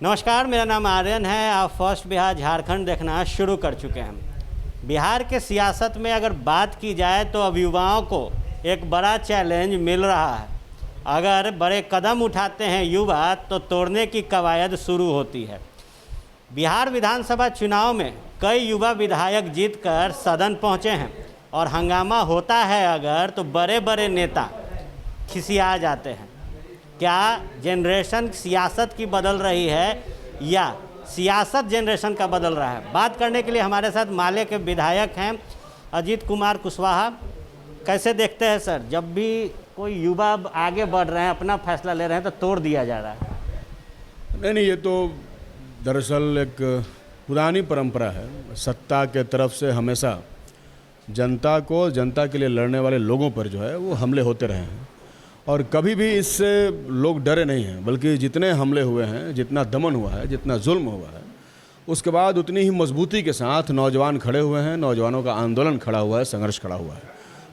नमस्कार, मेरा नाम आर्यन है। आप फर्स्ट बिहार झारखंड देखना शुरू कर चुके हैं। बिहार के सियासत में अगर बात की जाए तो अब युवाओं को एक बड़ा चैलेंज मिल रहा है। अगर बड़े कदम उठाते हैं युवा तो तोड़ने की कवायद शुरू होती है। बिहार विधानसभा चुनाव में कई युवा विधायक जीतकर सदन पहुंचे हैं और हंगामा होता है अगर तो बड़े बड़े नेता खिसिया जाते हैं। क्या जनरेशन सियासत की बदल रही है या सियासत जनरेशन का बदल रहा है? बात करने के लिए हमारे साथ माले के विधायक हैं अजीत कुमार कुशवाहा। कैसे देखते हैं सर, जब भी कोई युवा आगे बढ़ रहे हैं, अपना फैसला ले रहे हैं तो तोड़ दिया जा रहा है? नहीं, ये तो दरअसल एक पुरानी परंपरा है। सत्ता के तरफ से हमेशा जनता के लिए लड़ने वाले लोगों पर जो है वो हमले होते रहे हैं और कभी भी इससे लोग डरे नहीं हैं, बल्कि जितने हमले हुए हैं, जितना दमन हुआ है, जितना जुल्म हुआ है, उसके बाद उतनी ही मजबूती के साथ नौजवान खड़े हुए हैं। नौजवानों का आंदोलन खड़ा हुआ है, संघर्ष खड़ा हुआ है।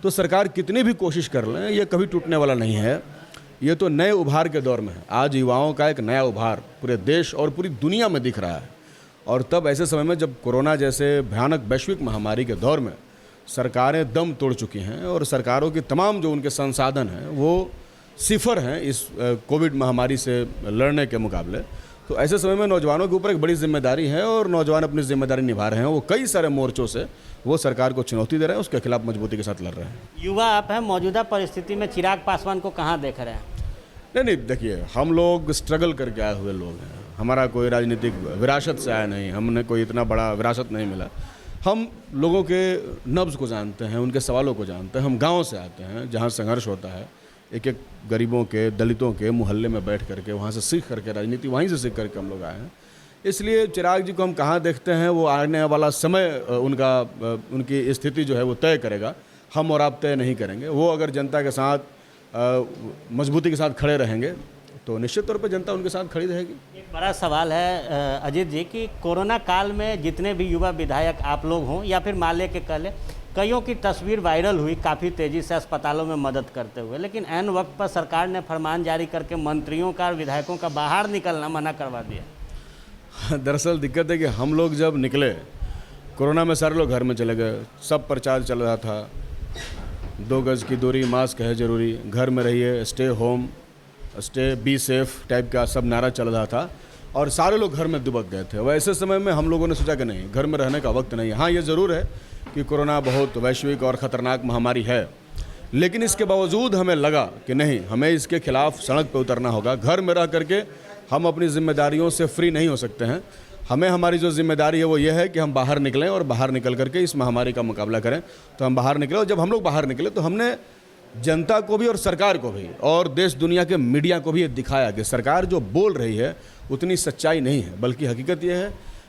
तो सरकार कितनी भी कोशिश कर लें, ये कभी टूटने वाला नहीं है। ये तो नए उभार के दौर में है। आज युवाओं का एक नया उभार पूरे देश और पूरी दुनिया में दिख रहा है। और तब ऐसे समय में जब कोरोना जैसे भयानक वैश्विक महामारी के दौर में सरकारें दम तोड़ चुकी हैं और सरकारों की तमाम जो उनके संसाधन हैं वो सिफर हैं इस कोविड महामारी से लड़ने के मुकाबले, तो ऐसे समय में नौजवानों के ऊपर एक बड़ी जिम्मेदारी है और नौजवान अपनी जिम्मेदारी निभा रहे हैं। वो कई सारे मोर्चों से वो सरकार को चुनौती दे रहे हैं, उसके खिलाफ मजबूती के साथ लड़ रहे हैं। युवा आप हैं, मौजूदा परिस्थिति में चिराग पासवान को कहाँ देख रहे हैं? नहीं, देखिए, हम लोग स्ट्रगल करके आए हुए लोग हैं। हमारा कोई राजनीतिक विरासत से आया नहीं, हमने कोई इतना बड़ा विरासत नहीं मिला। हम लोगों के नब्ज़ को जानते हैं, उनके सवालों को जानते हैं। हम गाँव से आते हैं जहाँ संघर्ष होता है। एक एक गरीबों के, दलितों के मोहल्ले में बैठ करके, वहाँ से सीख करके, राजनीति वहीं से सीख करके हम लोग आए हैं। इसलिए चिराग जी को हम कहाँ देखते हैं, वो आने वाला समय उनकी स्थिति जो है वो तय करेगा। हम और आप तय नहीं करेंगे। वो अगर जनता के साथ मजबूती के साथ खड़े रहेंगे तो निश्चित तौर पर जनता उनके साथ खड़ी रहेगी। एक बड़ा सवाल है अजीत जी कि कोरोना काल में जितने भी युवा विधायक आप लोग हों या फिर माले के कल, कईयों की तस्वीर वायरल हुई काफ़ी तेज़ी से अस्पतालों में मदद करते हुए, लेकिन ऐन वक्त पर सरकार ने फरमान जारी करके मंत्रियों का और विधायकों का बाहर निकलना मना करवा दिया। दरअसल दिक्कत है कि हम लोग जब निकले कोरोना में, सारे लोग घर में चले गए। सब प्रचार चल रहा था, 2 गज की दूरी, मास्क है ज़रूरी, घर में रहिए, stay home, stay be safe type का सब नारा चल रहा था और सारे लोग घर में दुबक गए थे। वैसे समय में हम लोगों ने सोचा कि नहीं, घर में रहने का वक्त नहीं है। हाँ, ये ज़रूर है कि कोरोना बहुत वैश्विक और ख़तरनाक महामारी है, लेकिन इसके बावजूद हमें लगा कि नहीं, हमें इसके खिलाफ सड़क पर उतरना होगा। घर में रह करके हम अपनी जिम्मेदारियों से फ्री नहीं हो सकते हैं। हमें हमारी जो जिम्मेदारी है वो ये है कि हम बाहर निकलें और बाहर निकल करके इस महामारी का मुकाबला करें। तो हम बाहर निकले और जब हम लोग बाहर निकले तो हमने जनता को भी और सरकार को भी और देश दुनिया के मीडिया को भी ये दिखाया कि सरकार जो बोल रही है उतनी सच्चाई नहीं है, बल्कि हकीकत ये है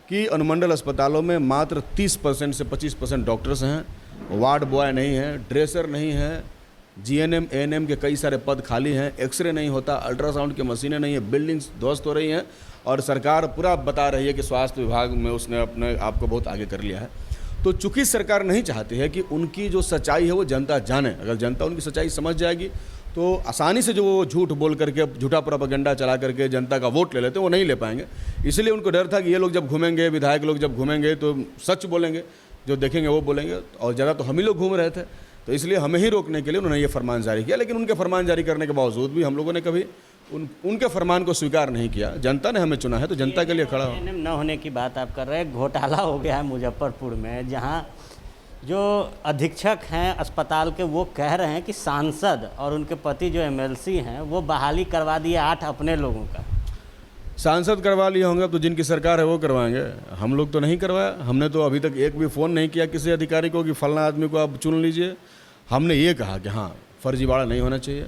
कि अनुमंडल अस्पतालों में मात्र 30% से 25% डॉक्टर्स हैं, वार्ड बॉय नहीं है, ड्रेसर नहीं है, जीएनएम एएनएम के कई सारे पद खाली हैं, एक्सरे नहीं होता, अल्ट्रासाउंड की मशीनें नहीं है, बिल्डिंग्स ध्वस्त हो रही हैं और सरकार पूरा बता रही है कि स्वास्थ्य विभाग में उसने अपने आप को बहुत आगे कर लिया है। तो चूंकि सरकार नहीं चाहती है कि उनकी जो सच्चाई है वो जनता जाने, अगर जनता उनकी सच्चाई समझ जाएगी तो आसानी से जो वो झूठ बोल करके, झूठा प्रोपेगेंडा चला करके जनता का वोट ले लेते हैं, वो नहीं ले पाएंगे। इसलिए उनको डर था कि ये लोग जब घूमेंगे, विधायक लोग जब घूमेंगे तो सच बोलेंगे, जो देखेंगे वो बोलेंगे, और ज़्यादा तो हम ही लोग घूम रहे थे। तो इसलिए हमें ही रोकने के लिए उन्होंने ये फरमान जारी किया। लेकिन उनके फरमान जारी करने के बावजूद भी हम लोगों ने कभी उनके फरमान को स्वीकार नहीं किया। जनता ने हमें चुना है तो जनता के लिए खड़ा हो। न होने की बात आप कर रहे हैं, घोटाला हो गया है मुजफ्फरपुर में, जहां जो अधीक्षक हैं अस्पताल के वो कह रहे हैं कि सांसद और उनके पति जो एमएलसी हैं वो बहाली करवा दिए 8 अपने लोगों का। सांसद करवा लिए होंगे तो जिनकी सरकार है वो करवाएंगे, हम लोग तो नहीं करवाया। हमने तो अभी तक एक भी फ़ोन नहीं किया किसी अधिकारी को कि फलना आदमी को आप चुन लीजिए। हमने ये कहा कि हाँ, फर्जीवाड़ा नहीं होना चाहिए,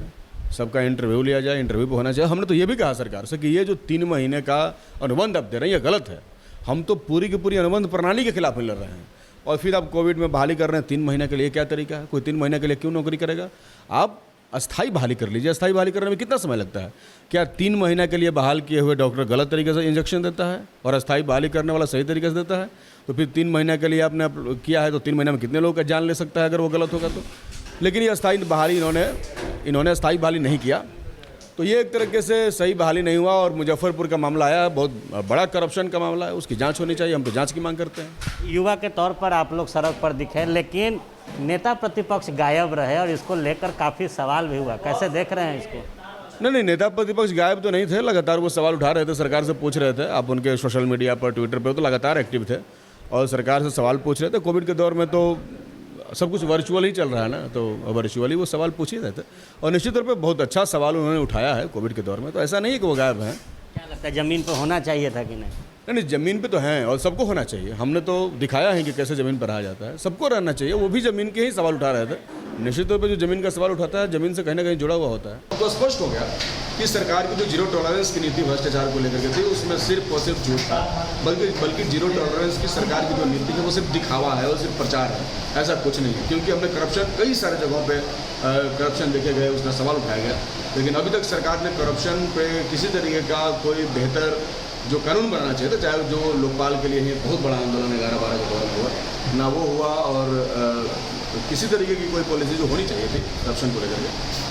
सबका इंटरव्यू लिया जाए, इंटरव्यू पे होना चाहिए। हमने तो ये भी कहा सरकार से कि ये जो 3 महीने का अनुबंध आप दे रहे हैं ये गलत है। हम तो पूरी की पूरी अनुबंध प्रणाली के खिलाफ लड़ रहे हैं और फिर आप कोविड में बहाली कर रहे हैं 3 महीने के लिए। क्या तरीका है? कोई 3 महीने के लिए क्यों नौकरी करेगा? आप अस्थाई बहाली कर लीजिए। अस्थाई बहाली करने में कितना समय लगता है? क्या 3 महीने के लिए बहाल किए हुए डॉक्टर गलत तरीके से इंजेक्शन देता है और अस्थाई बहाली करने वाला सही तरीके से देता है? तो फिर 3 महीने के लिए आपने किया है तो 3 महीने में कितने लोगों का जान ले सकता है अगर वो गलत होगा तो। लेकिन ये अस्थाई बहाली इन्होंने अस्थाई बहाली नहीं किया। तो ये एक तरीके से सही बहाली नहीं हुआ। और मुजफ्फरपुर का मामला आया, बहुत बड़ा करप्शन का मामला है, उसकी जांच होनी चाहिए। हम तो जांच की मांग करते हैं। युवा के तौर पर आप लोग सड़क पर दिखे, लेकिन नेता प्रतिपक्ष गायब रहे और इसको लेकर काफ़ी सवाल भी हुआ, कैसे देख रहे हैं इसको? नहीं, नेता प्रतिपक्ष गायब तो नहीं थे, लगातार वो सवाल उठा रहे थे, सरकार से पूछ रहे थे। आप उनके सोशल मीडिया पर, ट्विटर पर तो लगातार एक्टिव थे और सरकार से सवाल पूछ रहे थे। कोविड के दौर में तो सब कुछ वर्चुअल ही चल रहा है ना, तो वर्चुअली वो सवाल पूछ ही रहे थे। और निश्चित तौर पे बहुत अच्छा सवाल उन्होंने उठाया है कोविड के दौर में। तो ऐसा नहीं है कि वो गायब हैं। क्या लगता है, ज़मीन पर होना चाहिए था कि नहीं? नहीं, ज़मीन पे तो हैं और सबको होना चाहिए। हमने तो दिखाया है कि कैसे ज़मीन पर रहा जाता है, सबको रहना चाहिए। वो भी ज़मीन के ही सवाल उठा रहे थे। निश्चित तौर पे जो ज़मीन का सवाल उठाता है, ज़मीन से कहीं ना कहीं जुड़ा हुआ होता है। तो स्पष्ट हो गया कि सरकार की जो जीरो टॉलरेंस की नीति भ्रष्टाचार को लेकर के थी, उसमें सिर्फ और सिर्फ झूठ था। बल्कि जीरो टॉलरेंस की सरकार की जो नीति है वो सिर्फ दिखावा है, वो सिर्फ प्रचार है, ऐसा कुछ नहीं है। क्योंकि हमने करप्शन कई सारे जगहों पे करप्शन देखे गए, उसका सवाल उठाया गया, लेकिन अभी तक सरकार ने करप्शन पे किसी तरीके का कोई बेहतर जो कानून बनाना चाहिए था, चाहे जो लोकपाल के लिए ही बहुत बड़ा आंदोलन 11-12 के दौरान हुआ, ना वो हुआ। और किसी तरीके की कोई पॉलिसी जो होनी चाहिए थी करप्शन को लेकर के,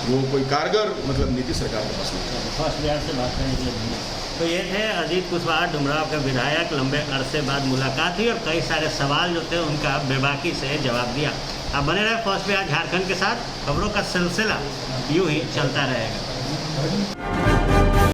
वो कोई कारगर मतलब नीति सरकार के पास नहीं है। फर्स्ट बिहार से बात करने के लिए तो ये थे अजीत कुशवाहा, डुमरांव के विधायक। लंबे अरसे बाद मुलाकात हुई और कई सारे सवाल जो थे उनका बेबाकी से जवाब दिया। आप बने रहे फर्स्ट बिहार झारखंड के साथ, खबरों का सिलसिला यूँ ही चलता रहेगा।